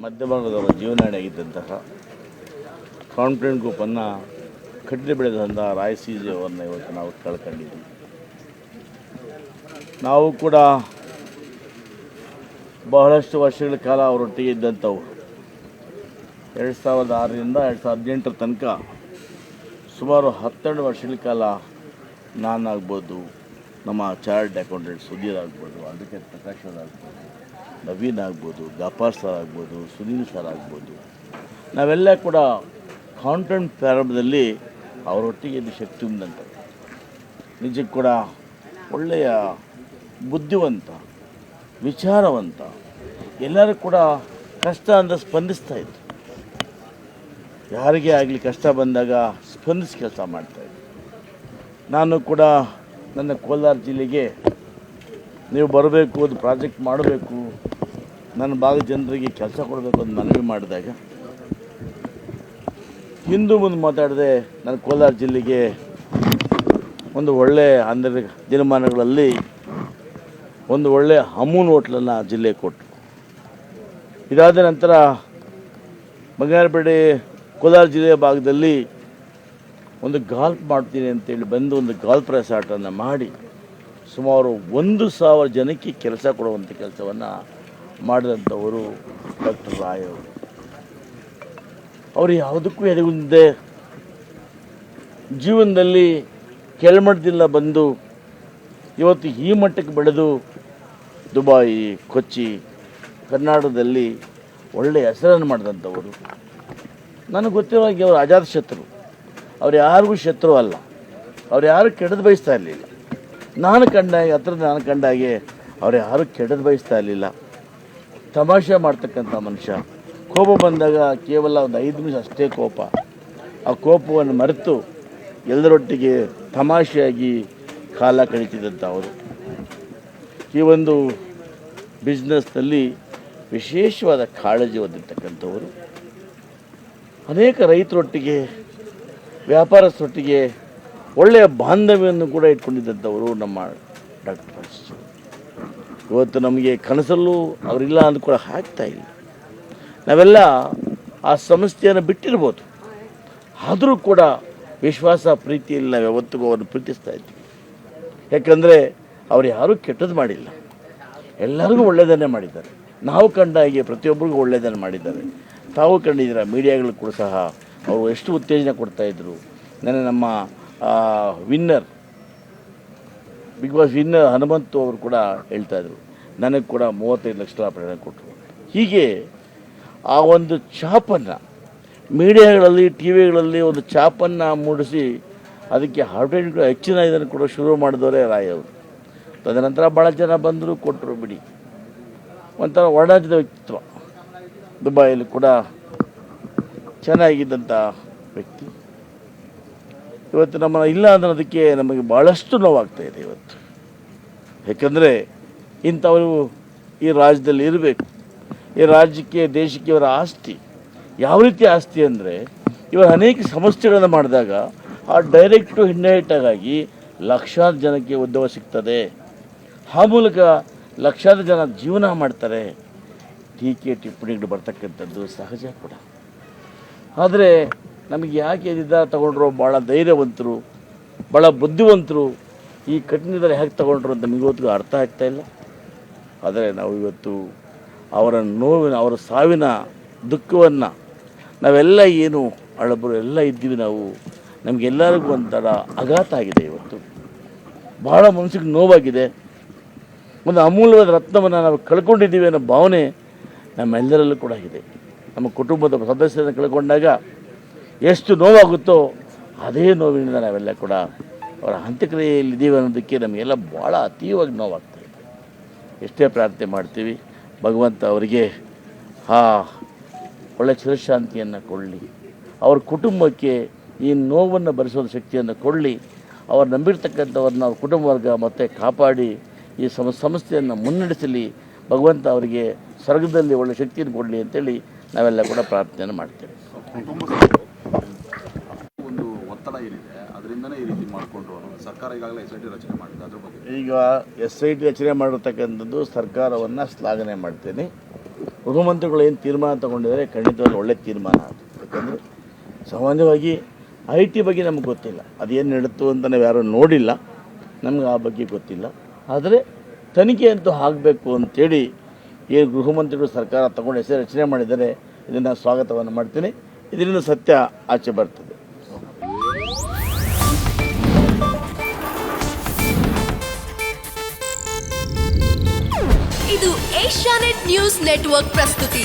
ಮಧ್ಯಭಾಗದವರ ಜೀವನಾಡಿಯಾಗಿದ್ದಂತಹ confident ಗ್ರೂಪನ್ನು ಕಟ್ಟಿ ಬೆಳೆದಂತಹ Roy C G ಅವರನ್ನ ಇವತ್ತು ನಾವು ಕಳ್ಕೊಂಡಿದ್ದೀವಿ. ನಾವು ಕೂಡ ಬಹಳಷ್ಟು ವರ್ಷಗಳ ಕಾಲ ಅವರೊಟ್ಟಿಗೆ ಇದ್ದಂಥವು. 2006ರಿಂದ 2018 ತನಕ ಸುಮಾರು 12 ವರ್ಷಗಳ ಕಾಲ ನಾನಾಗ್ಬೋದು, ನಮ್ಮ ಚಾರ್ಟರ್ಡ್ ಅಕೌಂಟೆಂಟ್ ಸುಧೀರ್ ಆಗ್ಬೋದು, ಅಡ್ವೊಕೇಟ್ ಪ್ರಕಾಶ್ ಸರ್ ಆಗ್ಬೋದು, ನವೀನ್ ಆಗ್ಬೋದು, ಗಫಾರ್ ಸರ್ ಆಗ್ಬೋದು, ಸುನೀಲ್ ಸರ್ ಆಗ್ಬೋದು, ನಾವೆಲ್ಲ ಕೂಡ ಕಾಂಟೆಂಟ್ ಪ್ರಾರಂಭದಲ್ಲಿ ಅವರೊಟ್ಟಿಗೆ ಇದು ಶಕ್ತಿ ಉಂಟಂತ. ನಿಜಕ್ಕೂ ಕೂಡ ಒಳ್ಳೆಯ ಬುದ್ಧಿವಂತ, ವಿಚಾರವಂತ, ಎಲ್ಲರೂ ಕೂಡ ಕಷ್ಟ ಅಂದರೆ ಸ್ಪಂದಿಸ್ತಾ ಇತ್ತು. ಯಾರಿಗೇ ಆಗಲಿ ಕಷ್ಟ ಬಂದಾಗ ಸ್ಪಂದಿಸಿ ಕೆಲಸ ಮಾಡ್ತಾಯಿದ್ರು. ನಾನು ಕೂಡ ನನ್ನ ಕೋಲಾರ ಜಿಲ್ಲೆಗೆ ನೀವು ಬರಬೇಕು, ಒಂದು ಪ್ರಾಜೆಕ್ಟ್ ಮಾಡಬೇಕು, ನನ್ನ ಭಾಗದ ಜನರಿಗೆ ಕೆಲಸ ಕೊಡಬೇಕು ಅಂತ ಮನವಿ ಮಾಡಿದಾಗ ಹಿಂದೂ ಮುಂದೆ ಮಾತಾಡದೆ ನನ್ನ ಕೋಲಾರ ಜಿಲ್ಲೆಗೆ ಒಂದು ಒಳ್ಳೆಯ ಅಂದರೆ ದಿನಮಾನಗಳಲ್ಲಿ ಒಂದು ಒಳ್ಳೆಯ ಅಮೂನ್ ಹೋಟ್ಲನ್ನು ಜಿಲ್ಲೆಗೆ ಕೊಟ್ಟರು. ಇದಾದ ನಂತರ ಬಂಗಾರಪೇಟೆ ಕೋಲಾರ ಜಿಲ್ಲೆಯ ಭಾಗದಲ್ಲಿ ಒಂದು ಗಾಲ್ಫ್ ಮಾಡ್ತೀನಿ ಅಂತೇಳಿ ಬಂದು ಒಂದು ಗಾಲ್ಫ್ ರೆಸಾರ್ಟನ್ನು ಮಾಡಿ ಸುಮಾರು 1,000 ಜನಕ್ಕೆ ಕೆಲಸ ಕೊಡುವಂಥ ಕೆಲಸವನ್ನು ಮಾಡಿದಂಥವರು ಡಾಕ್ಟರ್ ರಾಯ್ ಅವರು. ಅವರು ಯಾವುದಕ್ಕೂ ಎದೆಗುಂದೆ ಜೀವನದಲ್ಲಿ ಕೆಳಮಟ್ಟದಿಂದ ಬಂದು ಇವತ್ತು ಈ ಮಟ್ಟಕ್ಕೆ ಬೆಳೆದು ದುಬಾಯಿ, ಕೊಚ್ಚಿ, ಕರ್ನಾಟಕದಲ್ಲಿ ಒಳ್ಳೆಯ ಹೆಸರನ್ನು ಮಾಡಿದಂಥವರು. ನನಗೆ ಗೊತ್ತಿರುವಾಗೆ ಅವರು ಅಜಾತ ಶತ್ರು, ಅವ್ರು ಯಾರಿಗೂ ಶತ್ರು ಅಲ್ಲ, ಅವ್ರು ಯಾರು ಕೆಡದು ಬಯಸ್ತಾ ಇರಲಿಲ್ಲ. ನಾನು ಕಂಡಾಗೆ ಅವ್ರು ಯಾರು ಕೆಡದು ಬಯಸ್ತಾ ಇರಲಿಲ್ಲ. ತಮಾಷೆ ಮಾಡ್ತಕ್ಕಂಥ ಮನುಷ್ಯ. ಕೋಪ ಬಂದಾಗ ಕೇವಲ ಒಂದು 5 ನಿಮಿಷ ಅಷ್ಟೇ ಕೋಪ. ಆ ಕೋಪವನ್ನು ಮರೆತು ಎಲ್ಲರೊಟ್ಟಿಗೆ ತಮಾಷೆಯಾಗಿ ಕಾಲ ಕಳೀತಿದ್ದಂಥ ಅವರು. ಈ ಒಂದು ಬಿಸ್ನೆಸ್ನಲ್ಲಿ ವಿಶೇಷವಾದ ಕಾಳಜಿ ಹೊಂದಿರತಕ್ಕಂಥವರು. ಅನೇಕ ರೈತರೊಟ್ಟಿಗೆ, ವ್ಯಾಪಾರಸ್ಥರೊಟ್ಟಿಗೆ ಒಳ್ಳೆಯ ಬಾಂಧವ್ಯವನ್ನು ಕೂಡ ಇಟ್ಕೊಂಡಿದ್ದಂಥವರು ನಮ್ಮ ಡಾಕ್ಟರ್ ರಾಯ್. ಇವತ್ತು ನಮಗೆ ಕನಸಲ್ಲೂ ಅವರಿಲ್ಲ ಅಂದು ಕೂಡ ಆಗ್ತಾಯಿಲ್ಲ. ನಾವೆಲ್ಲ ಆ ಸಂಸ್ಥೆಯನ್ನು ಬಿಟ್ಟಿರ್ಬೋದು, ಆದರೂ ಕೂಡ ವಿಶ್ವಾಸ, ಪ್ರೀತಿಯಲ್ಲಿ ನಾವು ಯಾವತ್ತಿಗೂ ಅವರನ್ನು ಪ್ರೀತಿಸ್ತಾ ಇದ್ವಿ. ಯಾಕಂದರೆ ಅವ್ರು ಯಾರೂ ಕೆಟ್ಟದ್ದು ಮಾಡಿಲ್ಲ, ಎಲ್ಲರಿಗೂ ಒಳ್ಳೆಯದನ್ನೇ ಮಾಡಿದ್ದಾರೆ. ನಾವು ಕಂಡ ಹಾಗೆ ಪ್ರತಿಯೊಬ್ಬರಿಗೂ ಒಳ್ಳೆಯದನ್ನು ಮಾಡಿದ್ದಾರೆ. ತಾವು ಕಂಡಿದ್ದೀರ, ಮೀಡಿಯಾಗಳು ಕೂಡ ಸಹ ಅವರು ಎಷ್ಟು ಉತ್ತೇಜನ ಕೊಡ್ತಾಯಿದ್ರು. ನಮ್ಮ winner, Bigg Boss winner Hanumanthu ಅವರು ಕೂಡ ಹೇಳ್ತಾಯಿದ್ರು, ನನಗೆ ಕೂಡ 35 ಲಕ್ಷ ರೂಪಾಯಿ ಕೊಟ್ಟರು. ಹೀಗೆ ಆ ಒಂದು ಛಾಪನ್ನು ಮೀಡಿಯಾಗಳಲ್ಲಿ, ಟಿ ವಿಗಳಲ್ಲಿ ಒಂದು ಛಾಪನ್ನು ಮೂಡಿಸಿ ಅದಕ್ಕೆ ಅಡ್ವರ್ಟೈಸ್ಮೆಂಟ್ ಹೆಚ್ಚಿನ ಇದನ್ನು ಕೂಡ ಶುರು ಮಾಡಿದವರೇ ರಾಯ್ ಅವರು. ತದನಂತರ ಭಾಳ ಜನ ಬಂದರು, ಕೊಟ್ಟರು, ಬಿಡಿ. ಒಂಥರ ಒಡನಾಟದ ವ್ಯಕ್ತಿತ್ವ. ದುಬೈಯಲ್ಲಿ ಕೂಡ ಚೆನ್ನಾಗಿದ್ದಂಥ ವ್ಯಕ್ತಿ. ಇವತ್ತು ನಮ್ಮ ಇಲ್ಲ ಅನ್ನೋದಕ್ಕೆ ನಮಗೆ ಭಾಳಷ್ಟು ನೋವಾಗ್ತಾಯಿದೆ ಇವತ್ತು. ಯಾಕಂದರೆ ಇಂಥವರು ಈ ರಾಜ್ಯದಲ್ಲಿ ಇರಬೇಕು. ಈ ರಾಜ್ಯಕ್ಕೆ, ದೇಶಕ್ಕೆ ಇವರ ಆಸ್ತಿ ಯಾವ ರೀತಿ ಆಸ್ತಿ ಅಂದರೆ, ಇವರು ಅನೇಕ ಸಮಸ್ಯೆಗಳನ್ನು ಮಾಡಿದಾಗ ಆ ಡೈರೆಕ್ಟು ಇಂಡೈರೆಕ್ಟಾಗಿ ಲಕ್ಷಾಂತರ ಜನಕ್ಕೆ ಉದ್ಯೋಗ ಸಿಗ್ತದೆ. ಆ ಮೂಲಕ ಲಕ್ಷಾಂತರ ಜನ ಜೀವನ ಮಾಡ್ತಾರೆ. ಟೀಕೆ ಟಿಪ್ಪಣಿಗಳು ಬರ್ತಕ್ಕಂಥದ್ದು ಸಹಜ ಕೂಡ. ಆದರೆ ನಮಗೆ ಯಾಕೆ ನಿರ್ಧಾರ ತಗೊಂಡ್ರು, ಭಾಳ ಧೈರ್ಯವಂತರು, ಭಾಳ ಬುದ್ಧಿವಂತರು ಈ ಕಠಿಣ ಹೇಗೆ ತಗೊಂಡ್ರು ಅಂತ ನಮಗಿವತ್ತಿಗೂ ಅರ್ಥ ಆಗ್ತಾಯಿಲ್ಲ. ಆದರೆ ನಾವು ಇವತ್ತು ಅವರ ನೋವಿನ, ಅವರ ಸಾವಿನ ದುಃಖವನ್ನು ನಾವೆಲ್ಲ ಏನು ಅಳಬರು ಎಲ್ಲ ಇದ್ದೀವಿ, ನಮಗೆಲ್ಲರಿಗೂ ಒಂಥರ ಆಘಾತ ಆಗಿದೆ. ಇವತ್ತು ಭಾಳ ಮನಸ್ಸಿಗೆ ನೋವಾಗಿದೆ. ಒಂದು ಅಮೂಲ್ಯವಾದ ರತ್ನವನ್ನು ನಾವು ಕಳ್ಕೊಂಡಿದ್ದೀವಿ ಅನ್ನೋ ಭಾವನೆ ನಮ್ಮೆಲ್ಲರಲ್ಲೂ ಕೂಡ ಇದೆ. ನಮ್ಮ ಕುಟುಂಬದ ಸದಸ್ಯರನ್ನು ಕಳ್ಕೊಂಡಾಗ ಎಷ್ಟು ನೋವಾಗುತ್ತೋ ಅದೇ ನೋವಿನಿಂದ ನಾವೆಲ್ಲ ಕೂಡ ಅವರ ಅಂತ್ಯಕ್ರಿಯೆಯಲ್ಲಿದ್ದೀವಿ ಅನ್ನೋದಕ್ಕೆ ನಮಗೆಲ್ಲ ಭಾಳ ಅತೀವವಾಗಿ ನೋವಾಗ್ತಾಯಿದೆ. ಎಷ್ಟೇ ಪ್ರಾರ್ಥನೆ ಮಾಡ್ತೀವಿ, ಭಗವಂತ ಅವರಿಗೆ ಒಳ್ಳೆಯ ಚಿರಶಾಂತಿಯನ್ನು ಕೊಡಲಿ, ಅವ್ರ ಕುಟುಂಬಕ್ಕೆ ಈ ನೋವನ್ನು ಭರಿಸೋದ ಶಕ್ತಿಯನ್ನು ಕೊಡಲಿ, ಅವ್ರು ನಂಬಿರ್ತಕ್ಕಂಥವ್ರನ್ನ ಅವ್ರ ಕುಟುಂಬ ವರ್ಗ ಮತ್ತೆ ಕಾಪಾಡಿ ಈ ಸಂಸ್ಥೆಯನ್ನು ಮುನ್ನಡೆಸಲಿ, ಭಗವಂತ ಅವರಿಗೆ ಸ್ವರ್ಗದಲ್ಲಿ ಒಳ್ಳೆಯ ಶಕ್ತಿಯನ್ನು ಕೊಡಲಿ ಅಂತೇಳಿ ನಾವೆಲ್ಲ ಕೂಡ ಪ್ರಾರ್ಥನೆಯನ್ನು ಮಾಡ್ತೇವೆ. ಒಂದು ಒತ್ತಡ ಏನಿದೆ ಅದರಿಂದನೇ ಈ ರೀತಿ ಮಾಡಿಕೊಂಡ್ರು. ಸರ್ಕಾರ ಈಗಾಗಲೇ SIT ರಚನೆ ಮಾಡಿದೆ, ಅದ್ರ ಬಗ್ಗೆ ಈಗ SIT ರಚನೆ ಮಾಡಿರ್ತಕ್ಕಂಥದ್ದು ಸರ್ಕಾರವನ್ನು ಶ್ಲಾಘನೆ ಮಾಡ್ತೇನೆ. ಗೃಹಮಂತ್ರಿಗಳು ಏನು ತೀರ್ಮಾನ ತಗೊಂಡಿದ್ದಾರೆ ಖಂಡಿತವಾಗಿ ಒಳ್ಳೆ ತೀರ್ಮಾನ ಅದು. ಯಾಕಂದರೆ ಸಾಮಾನ್ಯವಾಗಿ IT ಬಗ್ಗೆ ನಮ್ಗೆ ಗೊತ್ತಿಲ್ಲ, ಅದೇನು ನಡೀತು ಅಂತ ನಾವು ಯಾರೂ ನೋಡಿಲ್ಲ, ನಮ್ಗೆ ಆ ಬಗ್ಗೆ ಗೊತ್ತಿಲ್ಲ. ಆದರೆ ತನಿಖೆ ಅಂತೂ ಆಗಬೇಕು ಅಂತೇಳಿ ಏನು ಗೃಹಮಂತ್ರಿಗಳು ಸರ್ಕಾರ ತಗೊಂಡು ಹೆಸರು ರಚನೆ ಮಾಡಿದ್ದಾರೆ, ಇದನ್ನು ಸ್ವಾಗತವನ್ನು ಮಾಡ್ತೀನಿ. ಇದರಿಂದ ಸತ್ಯ ಆಚೆ ಬರ್ತದೆ. ಇದು ಏಷ್ಯಾನೆಟ್ ನ್ಯೂಸ್ ನೆಟ್ವರ್ಕ್ ಪ್ರಸ್ತುತಿ.